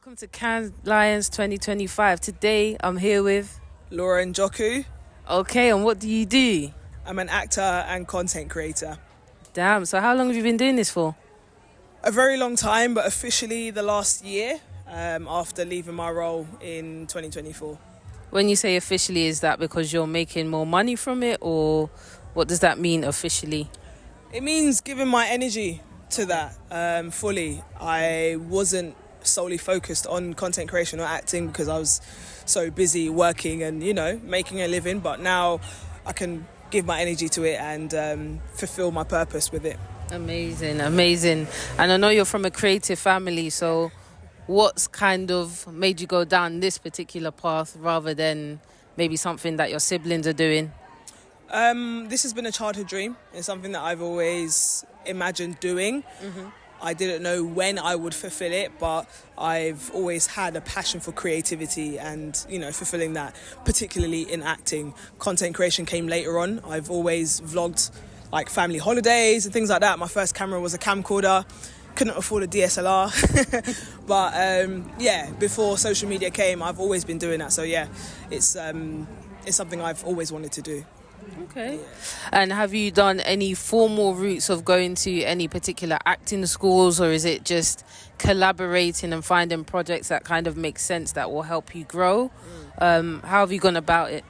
Welcome to Cannes Lions 2025. Today I'm here with Laura Njoku. Okay, and what do you do? I'm an actor and content creator. Damn, so how long have you been doing this for? A very long time, but officially the last year, after leaving my role in 2024. When you say officially, is that because you're making more money from it, or what does that mean officially? It means giving my energy to that fully. I wasn't solely focused on content creation or acting because I was so busy working and, making a living. But now I can give my energy to it and fulfill my purpose with it. Amazing. And I know you're from a creative family, so what's kind of made you go down this particular path rather than maybe something that your siblings are doing? This has been a childhood dream. It's something that I've always imagined doing. Mm-hmm. I didn't know when I would fulfill it, but I've always had a passion for creativity and, fulfilling that, particularly in acting. Content creation came later on. I've always vlogged like family holidays and things like that. My first camera was a camcorder. Couldn't afford a DSLR. But before social media came, I've always been doing that. So it's something I've always wanted to do. Okay. And have you done any formal routes of going to any particular acting schools, or is it just collaborating and finding projects that kind of make sense that will help you grow? How have you gone about it?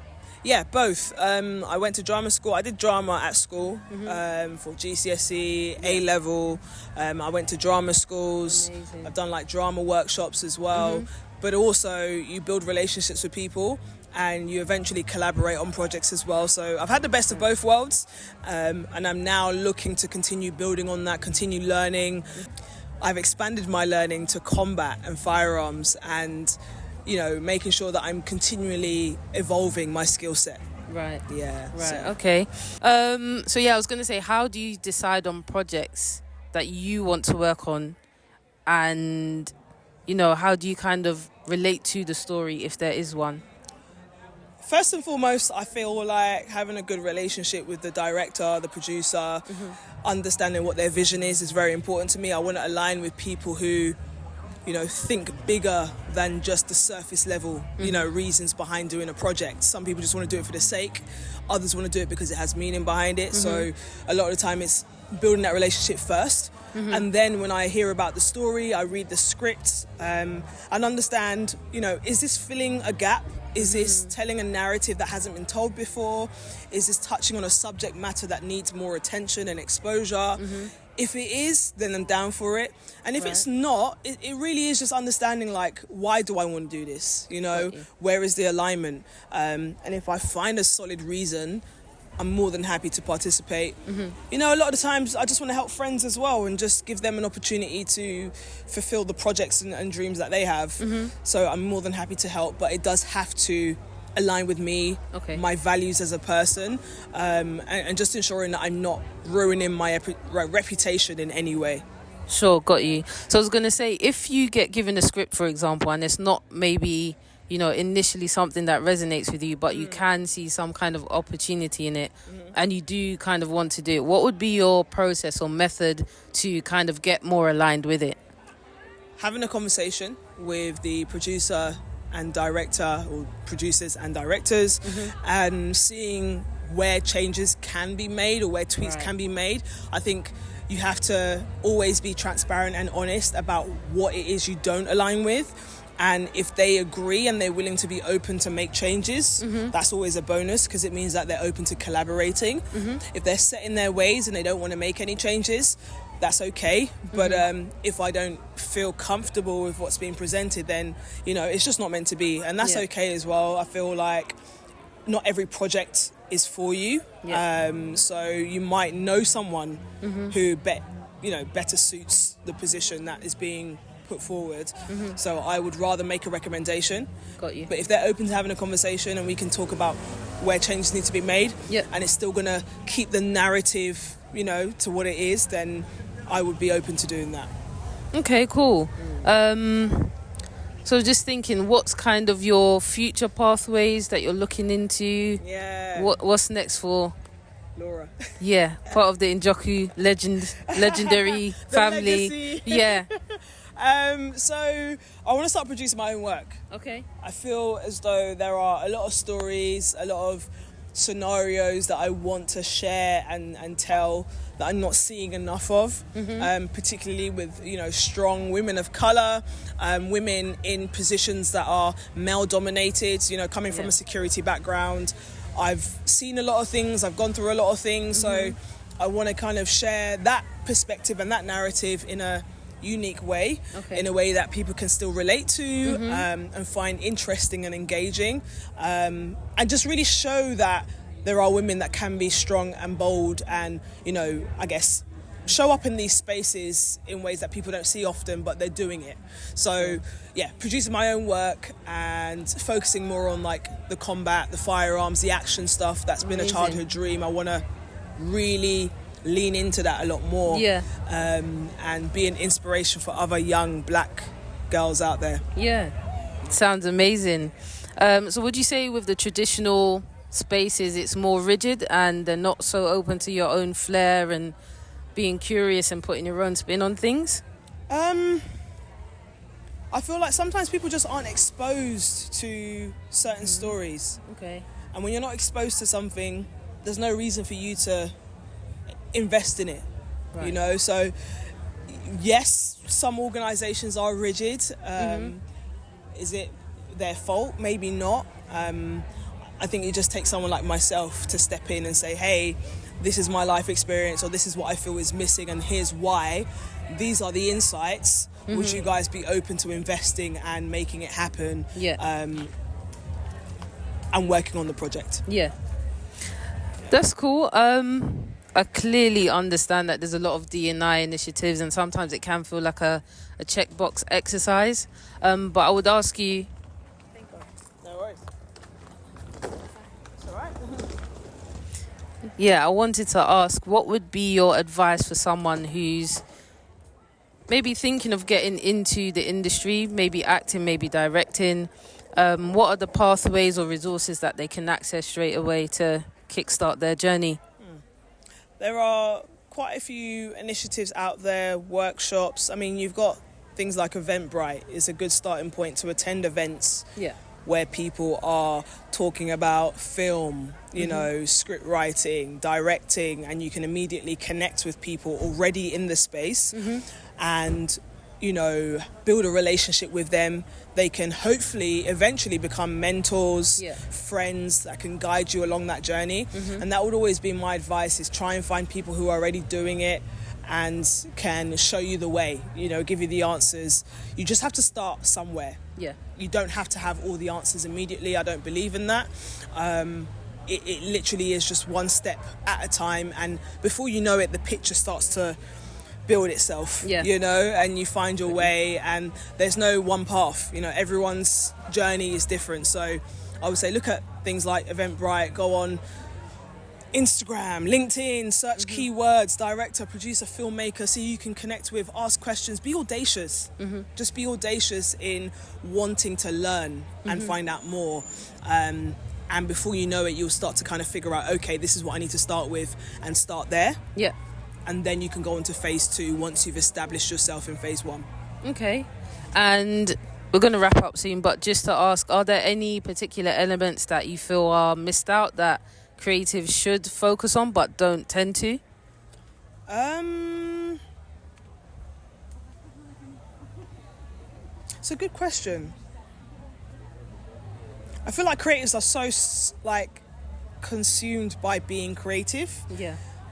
Yeah, both. I went to drama school. I did drama at school for GCSE, A-level. I went to drama schools. Amazing. I've done like drama workshops as well. But also you build relationships with people and you eventually collaborate on projects as well. So I've had the best of both worlds, and I'm now looking to continue building on that, continue learning. I've expanded my learning to combat and firearms and, making sure that I'm continually evolving my skill set. Right. Yeah. Right, so. Okay. I was going to say, how do you decide on projects that you want to work on? And, how do you kind of relate to the story if there is one? First and foremost, I feel like having a good relationship with the director, the producer, understanding what their vision is very important to me. I want to align with people who, think bigger than just the surface level, reasons behind doing a project. Some people just want to do it for the sake. Others want to do it because it has meaning behind it. So a lot of the time it's building that relationship first. And then when I hear about the story, I read the script and understand, is this filling a gap? Is this telling a narrative that hasn't been told before? Is this touching on a subject matter that needs more attention and exposure? If it is, then I'm down for it. And if it's not, it really is just understanding, like, why do I want to do this? Where is the alignment? And if I find a solid reason, I'm more than happy to participate. A lot of the times I just want to help friends as well and just give them an opportunity to fulfill the projects and dreams that they have. So I'm more than happy to help, but it does have to align with me, my values as a person, and just ensuring that I'm not ruining my reputation in any way. Sure, got you. So I was going to say, if you get given a script, for example, and it's not maybe initially something that resonates with you, but you can see some kind of opportunity in it, and you do kind of want to do it, what would be your process or method to kind of get more aligned with it? Having a conversation with the producer and director, or producers and directors, and seeing where changes can be made or where tweaks can be made. I think you have to always be transparent and honest about what it is you don't align with. And if they agree and they're willing to be open to make changes, that's always a bonus because it means that they're open to collaborating. If they're set in their ways and they don't want to make any changes, that's okay. But if I don't feel comfortable with what's being presented, then, it's just not meant to be. And that's okay as well. I feel like not every project is for you. So you might know someone who better suits the position that is being put forward. So I would rather make a recommendation. Got you. But if they're open to having a conversation and we can talk about where changes need to be made, and it's still going to keep the narrative, to what it is, then I would be open to doing that. Okay, cool. So just thinking, what's kind of your future pathways that you're looking into? What's next for Laura? Part of the Njoku legendary family. Legacy. So I want to start producing my own work. Okay. I feel as though there are a lot of stories, a lot of scenarios that I want to share and tell that I'm not seeing enough of, particularly with, strong women of colour, women in positions that are male dominated, coming from a security background. I've seen a lot of things, I've gone through a lot of things, so I want to kind of share that perspective and that narrative in a unique way, in a way that people can still relate to, and find interesting and engaging, and just really show that there are women that can be strong and bold and, I guess, show up in these spaces in ways that people don't see often, but they're doing it. So producing my own work and focusing more on like the combat, the firearms, the action stuff. That's been a childhood dream. I want to really lean into that a lot more, and be an inspiration for other young black girls out there. Sounds amazing. So would you say with the traditional spaces it's more rigid and they're not so open to your own flair and being curious and putting your own spin on things? I feel like sometimes people just aren't exposed to certain stories, and when you're not exposed to something, there's no reason for you to invest in it, so yes, some organizations are rigid. Is it their fault? Maybe not. I think it just takes someone like myself to step in and say, hey, this is my life experience, or this is what I feel is missing, and here's why. These are the insights. Would you guys be open to investing and making it happen? And working on the project. That's cool. I clearly understand that there's a lot of D&I initiatives, and sometimes it can feel like a checkbox exercise. But I would ask you... No worries. It's all right. I wanted to ask, what would be your advice for someone who's maybe thinking of getting into the industry, maybe acting, maybe directing? What are the pathways or resources that they can access straight away to kickstart their journey? There are quite a few initiatives out there, workshops. I mean, you've got things like Eventbrite is a good starting point to attend events where people are talking about film, script writing, directing, and you can immediately connect with people already in the space and, build a relationship with them. They can hopefully eventually become mentors, friends that can guide you along that journey. And that would always be my advice, is try and find people who are already doing it and can show you the way, give you the answers. You just have to start somewhere. You don't have to have all the answers immediately. I don't believe in that. It literally is just one step at a time. And before you know it, the picture starts to build itself, and you find your way, and there's no one path. Everyone's journey is different. So I would say look at things like Eventbrite, go on Instagram, LinkedIn, search keywords, director, producer, filmmaker, so you can connect with, ask questions, be audacious. Just be audacious in wanting to learn and find out more. And before you know it, you'll start to kind of figure out, okay, this is what I need to start with, and start there. And then you can go on to phase 2 once you've established yourself in phase 1. Okay. And we're going to wrap up soon, but just to ask, are there any particular elements that you feel are missed out that creatives should focus on but don't tend to? It's a good question. I feel like creatives are so consumed by being creative.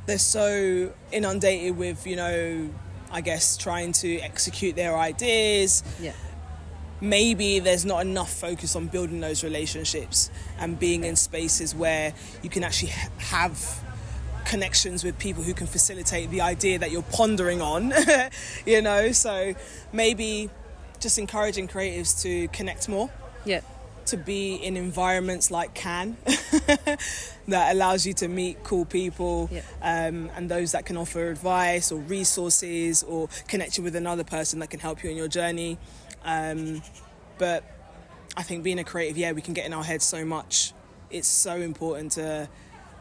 They're so inundated with, I guess, trying to execute their ideas. Maybe there's not enough focus on building those relationships and being in spaces where you can actually have connections with people who can facilitate the idea that you're pondering on, So maybe just encouraging creatives to connect more. To be in environments like Cannes that allows you to meet cool people, and those that can offer advice or resources or connect you with another person that can help you in your journey. But I think being a creative, we can get in our heads so much. It's so important to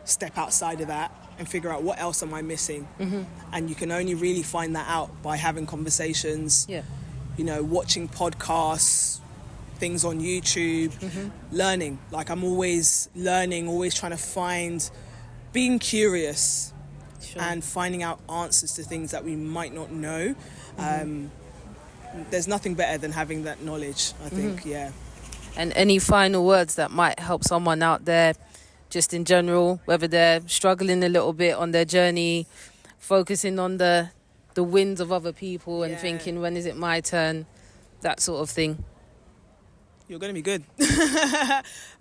step outside of that and figure out what else am I missing. And you can only really find that out by having conversations, watching podcasts, things on YouTube, learning. Like, I'm always learning, always trying to being curious and finding out answers to things that we might not know. There's nothing better than having that knowledge, I think, And any final words that might help someone out there, just in general, whether they're struggling a little bit on their journey, focusing on the wins of other people and thinking, when is it my turn, that sort of thing. You're going to be good.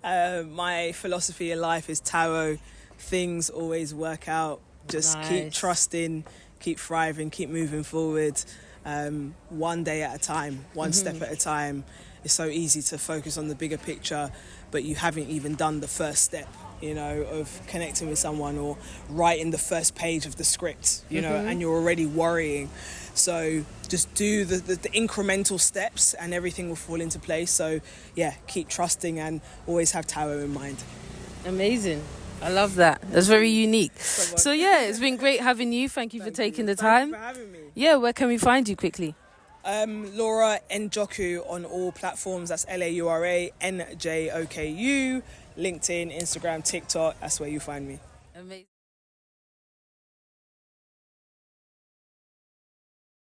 My philosophy in life is Tao. Things always work out. Just keep trusting, keep thriving, keep moving forward. One day at a time, one step at a time. It's so easy to focus on the bigger picture, but you haven't even done the first step, of connecting with someone or writing the first page of the script, and you're already worrying. So just do the incremental steps and everything will fall into place. So keep trusting and always have Tao in mind. Amazing. I love that. That's very unique. So it's been great having you. Thank you for taking the time. Thank you for having me. Yeah, where can we find you quickly? Laura Njoku on all platforms. That's LauraNjoku. LinkedIn, Instagram, TikTok. That's where you find me. Amazing.